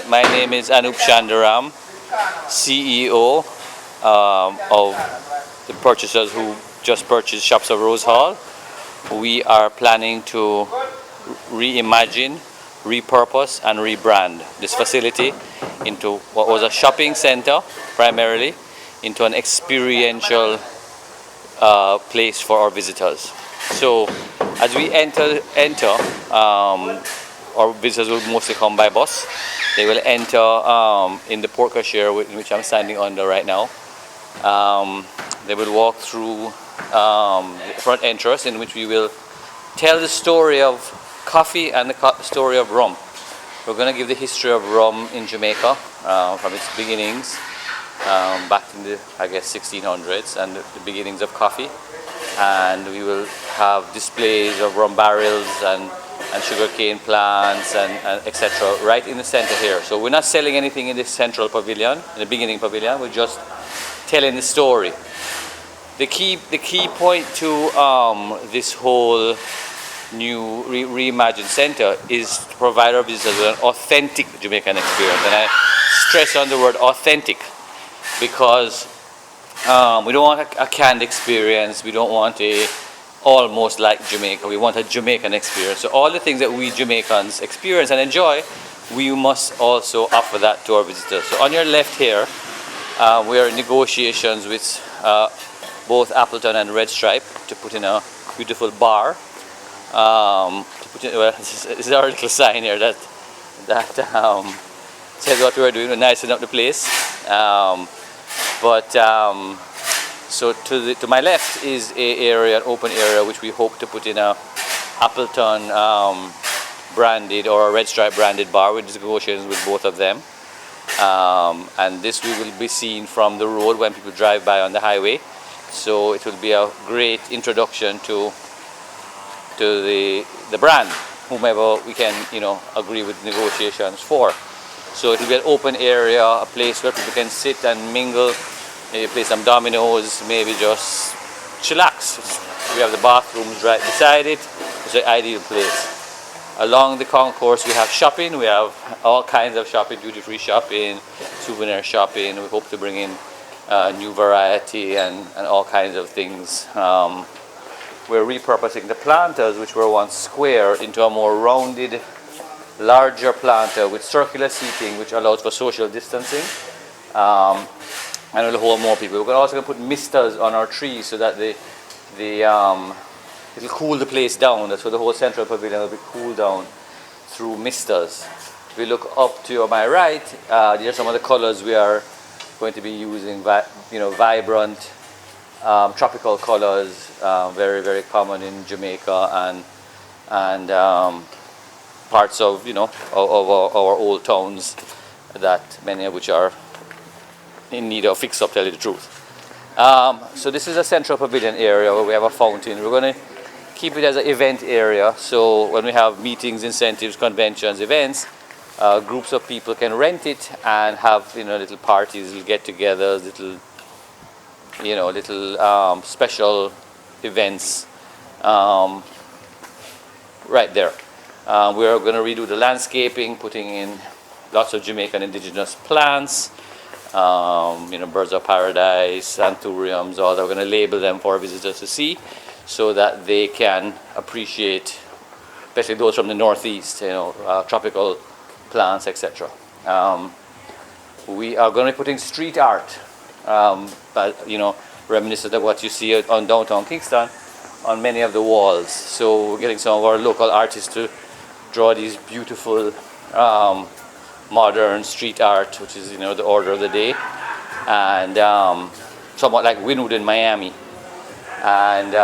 My name is Anup Shandaram, CEO of the purchasers who just purchased Shops of Rose Hall. We are planning to reimagine, repurpose and rebrand this facility into what was a shopping center primarily into an experiential place for our visitors. So as we enter, our visitors will mostly come by bus. They will enter in the porte cochere which I'm standing under right now. They will walk through the front entrance, in which we will tell the story of coffee and the story of rum. We're going to give the history of rum in Jamaica from its beginnings back in the, I guess, 1600s, and the beginnings of coffee. And we will have displays of rum barrels and sugarcane plants and etc. right in the center here. So we're not selling anything in this central pavilion, in the beginning pavilion. We're just telling the story. The key point to this whole new reimagined center is to provide our visitors with an authentic Jamaican experience, and I stress on the word authentic because we don't want a canned experience. We don't want a almost like Jamaica. We want a Jamaican experience. So all the things that we Jamaicans experience and enjoy, we must also offer that to our visitors. So on your left here, we are in negotiations with both Appleton and Red Stripe to put in a beautiful bar. This is our little sign here that says what we're doing. We're nicing up the place. So to my left is an open area which we hope to put in a Appleton branded or a Red Stripe branded bar with negotiations with both of them. And this we will be seen from the road when people drive by on the highway. So it will be a great introduction to the brand, whomever we can agree with negotiations for. So it will be an open area, a place where people can sit and mingle, maybe play some dominoes, maybe just chillax. We have the bathrooms right beside it. It's an ideal place. Along the concourse we have shopping. We have all kinds of shopping, duty-free shopping, souvenir shopping. We hope to bring in new variety and all kinds of things. We're repurposing the planters, which were once square, into a more rounded, larger planter with circular seating, which allows for social distancing. And will hold more people. We're also going to put misters on our trees so that it'll cool the place down. That's why the whole central pavilion will be cooled down through misters. If we look up to my right, these are some of the colors we are going to be using. Vibrant, tropical colors, very, very common in Jamaica and parts of our old towns, that many of which are in need of fix-up, tell you the truth. So this is a central pavilion area where we have a fountain. We're going to keep it as an event area, so when we have meetings, incentives, conventions, events, groups of people can rent it and have little parties, little get-togethers, little special events right there. We're going to redo the landscaping, putting in lots of Jamaican indigenous plants. Birds of paradise, anthuriums, all that. We're going to label them for visitors to see so that they can appreciate, especially those from the northeast, tropical plants, etc. We are going to be putting street art, reminiscent of what you see on downtown Kingston, on many of the walls. So we're getting some of our local artists to draw these beautiful modern street art, which is the order of the day, and somewhat like Winwood in Miami, and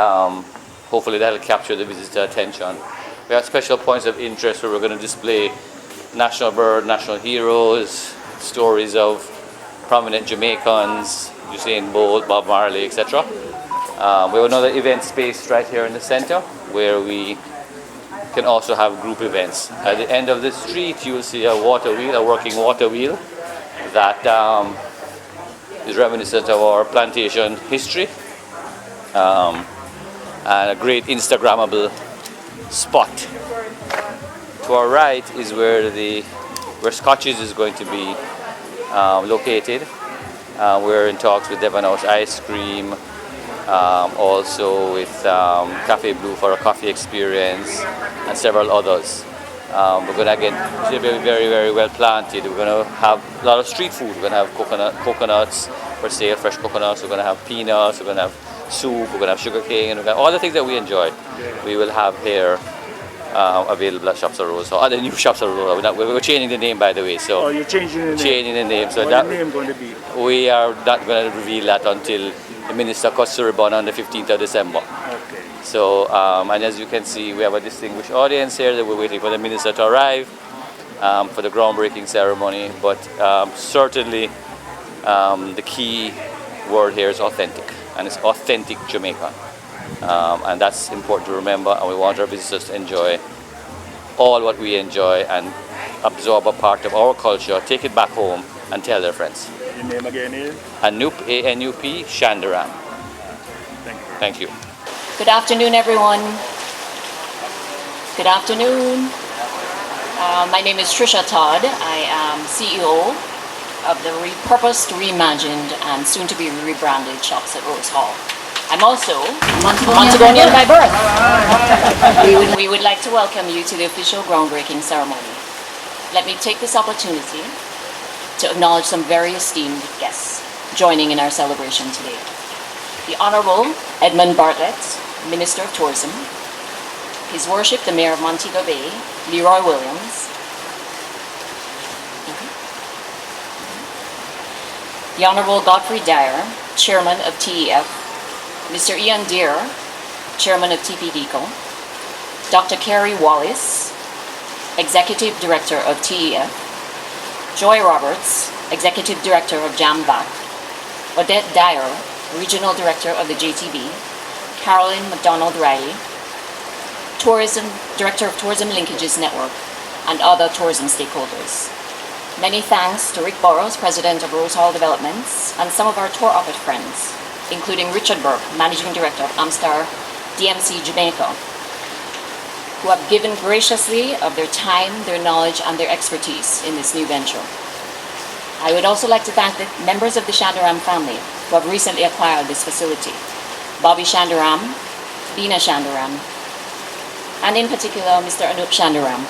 hopefully that'll capture the visitor attention. We have special points of interest where we're going to display national bird, national heroes, stories of prominent Jamaicans, Usain Bolt, Bob Marley, etc. We have another event space right here in the center where we can also have group events. At the end of the street you will see a water wheel, a working water wheel that is reminiscent of our plantation history, and a great Instagrammable spot. To our right is where the where Scotches is going to be located. We're in talks with Devon House Ice Cream, also with Cafe Blue for a coffee experience, and several others. We're going to again be very, very well planted. We're going to have a lot of street food. We're going to have coconuts for sale, fresh coconuts. We're going to have peanuts. We're going to have soup. We're going to have sugar cane. We're going to have all the things that we enjoy. We will have here available at Shops of Rose Hall. The new Shops of Rose Hall. We're changing the name, by the way. So you're changing the name. Changing the name. So What's the name going to be? We are not going to reveal that until the minister cuts the ribbon on the 15th of December. Okay. So, and as you can see, we have a distinguished audience here that we're waiting for the minister to arrive for the groundbreaking ceremony. But certainly, the key word here is authentic, and it's authentic Jamaica. And that's important to remember, and we want our visitors to enjoy all what we enjoy and absorb a part of our culture, take it back home, and tell their friends. Your name again is? Anup, A-N-U-P, Shandaram. Thank you. Good afternoon, everyone. Good afternoon. My name is Trisha Todd. I am CEO of the repurposed, reimagined, and soon-to-be rebranded Shops at Rose Hall. I'm also Montagonian by birth. We would like to welcome you to the official groundbreaking ceremony. Let me take this opportunity to acknowledge some very esteemed guests joining in our celebration today. The Honorable Edmund Bartlett, Minister of Tourism, His Worship the Mayor of Montego Bay, Leroy Williams, the Honorable Godfrey Dyer, Chairman of TEF, Mr. Ian Deere, Chairman of TPDCO, Dr. Kerry Wallace, Executive Director of TEF, Joy Roberts, Executive Director of JAMVAC, Odette Dyer, Regional Director of the JTB, Carolyn McDonald-Riley, Director of Tourism Linkages Network, and other tourism stakeholders. Many thanks to Rick Burrows, President of Rose Hall Developments, and some of our tour operator friends, including Richard Burke, Managing Director of Amstar DMC Jamaica, who have given graciously of their time, their knowledge, and their expertise in this new venture. I would also like to thank the members of the Shandaram family who have recently acquired this facility. Bobby Shandaram, Bina Shandaram, and in particular Mr. Anup Shandaram,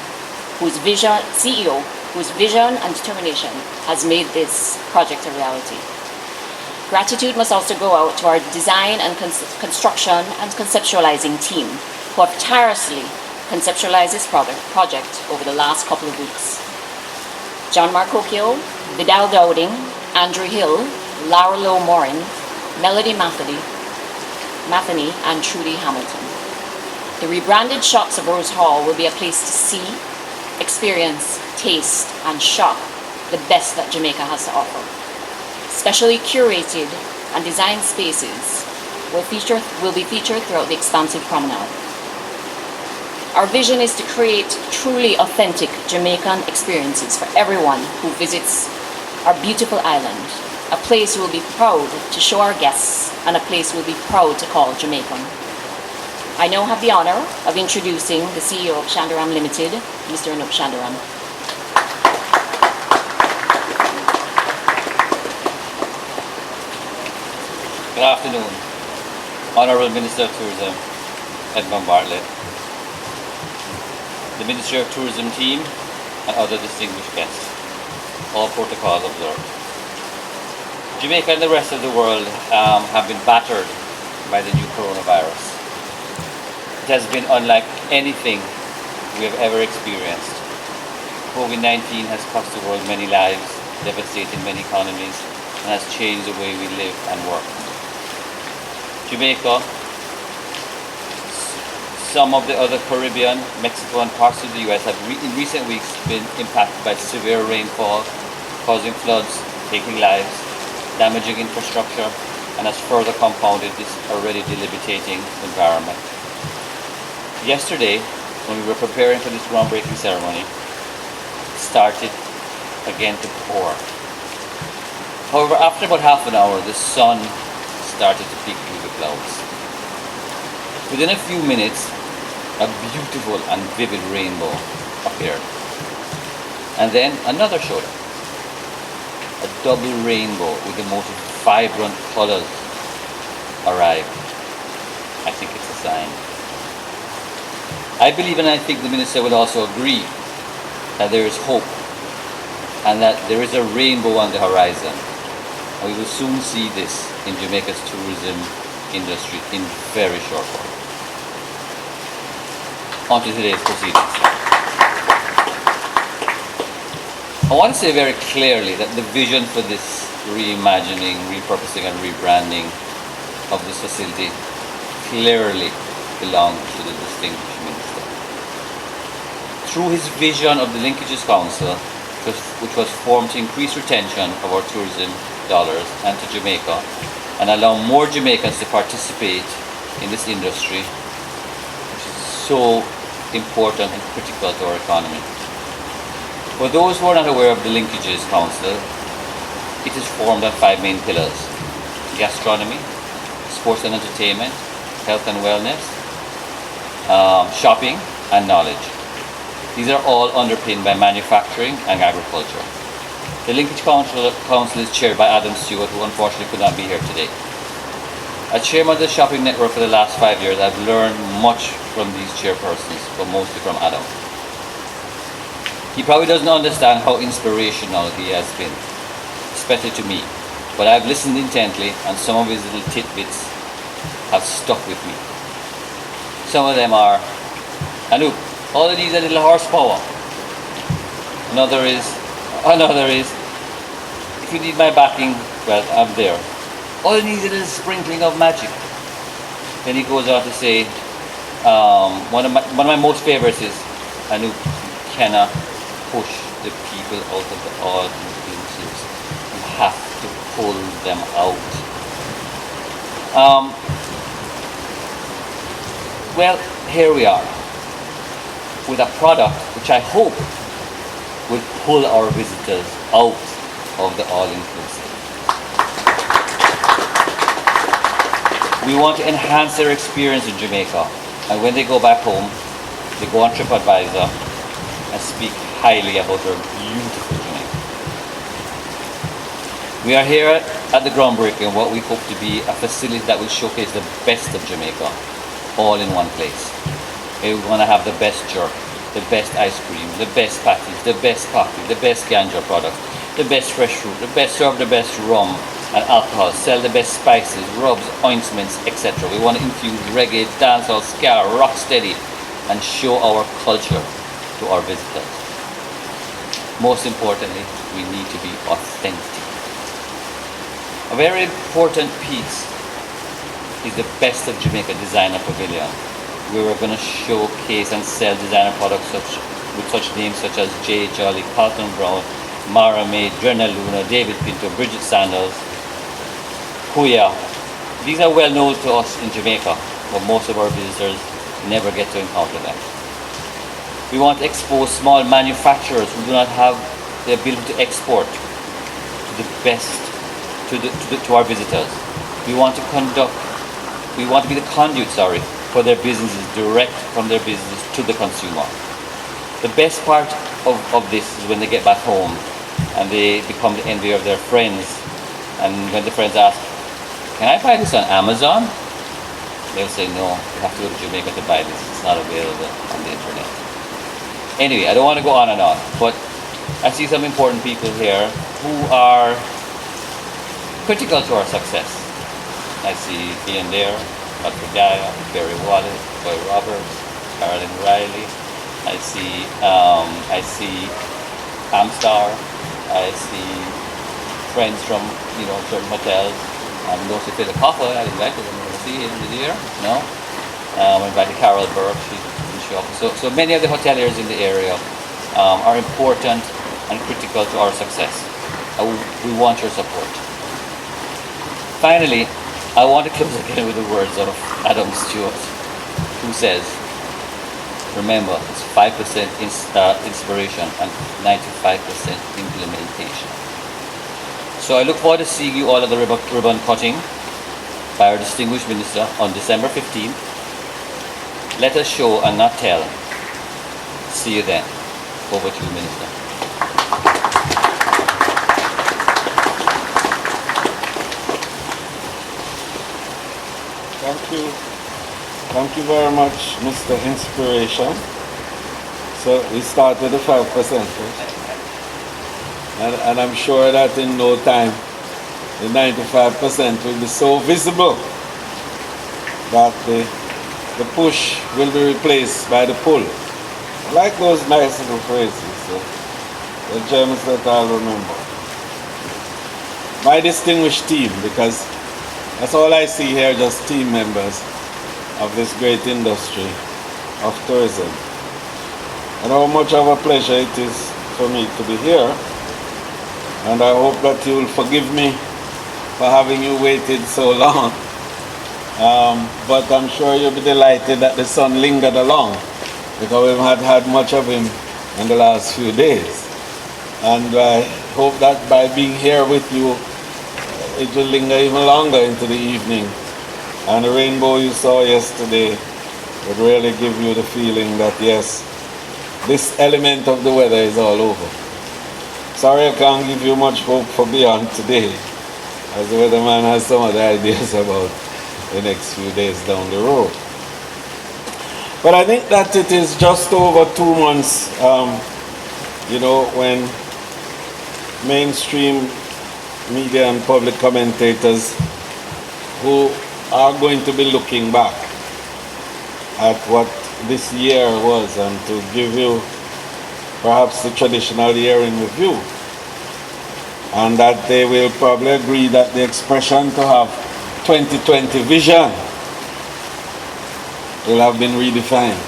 CEO, whose vision and determination has made this project a reality. Gratitude must also go out to our design and construction and conceptualizing team who have tirelessly conceptualized this project over the last couple of weeks. John Marcocchio, Vidal Dowding, Andrew Hill, Laura Lowe Morin, Melody Matheny, and Trudy Hamilton. The rebranded Shops of Rose Hall will be a place to see, experience, taste, and shop the best that Jamaica has to offer. Specially curated and designed spaces will be featured throughout the expansive promenade. Our vision is to create truly authentic Jamaican experiences for everyone who visits our beautiful island, a place we'll be proud to show our guests and a place we'll be proud to call Jamaican. I now have the honor of introducing the CEO of Shandaram Limited, Mr. Anup Shandaram. Good afternoon, Honorable Minister of Tourism, Edmund Bartlett, the Ministry of Tourism team, and other distinguished guests. All protocols observed. Jamaica and the rest of the world have been battered by the new coronavirus. It has been unlike anything we have ever experienced. COVID-19 has cost the world many lives, devastated many economies, and has changed the way we live and work. Jamaica, some of the other Caribbean, Mexico, and parts of the US have in recent weeks been impacted by severe rainfall, causing floods, taking lives, damaging infrastructure, and has further compounded this already debilitating environment. Yesterday, when we were preparing for this groundbreaking ceremony, it started again to pour. However, after about half an hour, the sun started to peek through the clouds. Within a few minutes, a beautiful and vivid rainbow appeared. And then another showed up. A double rainbow with the most vibrant colors arrived. I think it's a sign. I believe, and I think the minister will also agree, that there is hope and that there is a rainbow on the horizon. And we will soon see this in Jamaica's tourism industry in very short order. On to today's proceedings. I want to say very clearly that the vision for this reimagining, repurposing and rebranding of this facility clearly belongs to the distinguished minister. Through his vision of the Linkages Council, which was formed to increase retention of our tourism dollars and to Jamaica and allow more Jamaicans to participate in this industry, which is so important and critical to our economy. For those who are not aware of the Linkages Council, it is formed on 5 main pillars: gastronomy, sports and entertainment, health and wellness, shopping and knowledge. These are all underpinned by manufacturing and agriculture. The Linkage Council is chaired by Adam Stewart, who unfortunately could not be here today. As chairman of the shopping network for the last 5 years, I've learned much from these chairpersons, but mostly from Adam. He probably doesn't understand how inspirational he has been, especially to me, but I've listened intently and some of his little tidbits have stuck with me. Some of them are, Anoop, all of these are little horsepower. Another is, if you need my backing, well, I'm there. All it needs is a little sprinkling of magic. Then he goes on to say, one of my most favorites is, Anoop, you cannot push the people out of the oil influences. You have to pull them out. Well, here we are with a product which I hope will pull our visitors out of the all-inclusive. We want to enhance their experience in Jamaica, and when they go back home, they go on TripAdvisor and speak highly about our beautiful Jamaica. We are here at the groundbreaking, what we hope to be a facility that will showcase the best of Jamaica, all in one place. We want to have the best jerk, the best ice cream, the best patties, the best coffee, the best ganja products, the best fresh fruit, serve the best rum and alcohol, sell the best spices, rubs, ointments, etc. We want to infuse reggae, dancehall, ska, rocksteady, and show our culture to our visitors. Most importantly, we need to be authentic. A very important piece is the Best of Jamaica Designer Pavilion, where we're going to showcase and sell designer products with such names such as J. Jolly, Carlton Brown, Mara May, Drenna Luna, David Pinto, Bridget Sandals, Kuya. These are well known to us in Jamaica, but most of our visitors never get to encounter them. We want to expose small manufacturers who do not have the ability to export to the best, to our visitors. We want to be the conduit, for their businesses, direct from their business to the consumer. The best part of this is when they get back home and they become the envy of their friends, and when the friends ask, can I buy this on Amazon? They'll say, no, you have to go to Jamaica to buy this. It's not available on the internet. Anyway, I don't want to go on and on, but I see some important people here who are critical to our success. I see Ian there, Patrick Gaya, Barry Wallace, Boy Roberts, Carolyn Riley. I see Amstar. I see friends from certain hotels. Those who fill the copper, I invited them to see him this year. No, I invited Carol Burke. She didn't show up. So many of the hoteliers in the area are important and critical to our success. We want your support. Finally, I want to close again with the words of Adam Stewart, who says, remember, it's 5% inspiration and 95% implementation. So I look forward to seeing you all at the ribbon cutting by our distinguished minister on December 15th. Let us show and not tell. See you then. Over to you, Minister. Thank you. Thank you very much, Mr. Inspiration. So we start with the 5%. And I'm sure that in no time, the 95% will be so visible that the push will be replaced by the pull. I like those nice little phrases, the gems that I'll remember. My distinguished team, because that's all I see here, just team members of this great industry of tourism. And how much of a pleasure it is for me to be here. And I hope that you will forgive me for having you waited so long. But I'm sure you'll be delighted that the sun lingered along, because we've not had much of him in the last few days. And I hope that by being here with you, it will linger even longer into the evening. And the rainbow you saw yesterday would really give you the feeling that yes, this element of the weather is all over. Sorry I can't give you much hope for beyond today, as the weatherman has some other ideas about the next few days down the road. But I think that it is just over 2 months, when mainstream media and public commentators who are going to be looking back at what this year was and to give you perhaps the traditional year in review, and that they will probably agree that the expression to have 2020 vision will have been redefined,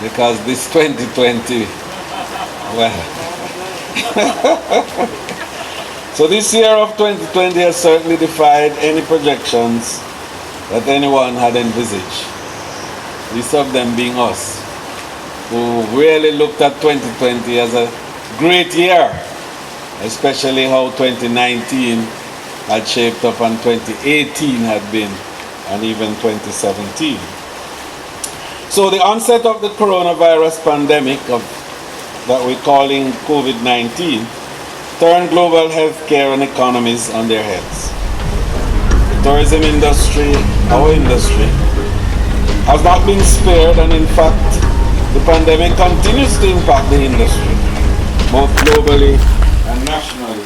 because this 2020, well, so this year of 2020 has certainly defied any projections that anyone had envisaged. These of them being us, who really looked at 2020 as a great year, especially how 2019 had shaped up and 2018 had been, and even 2017. So the onset of the coronavirus pandemic that we're calling COVID-19 turned global healthcare and economies on their heads. The tourism industry, our industry, has not been spared, and in fact, the pandemic continues to impact the industry, both globally and nationally.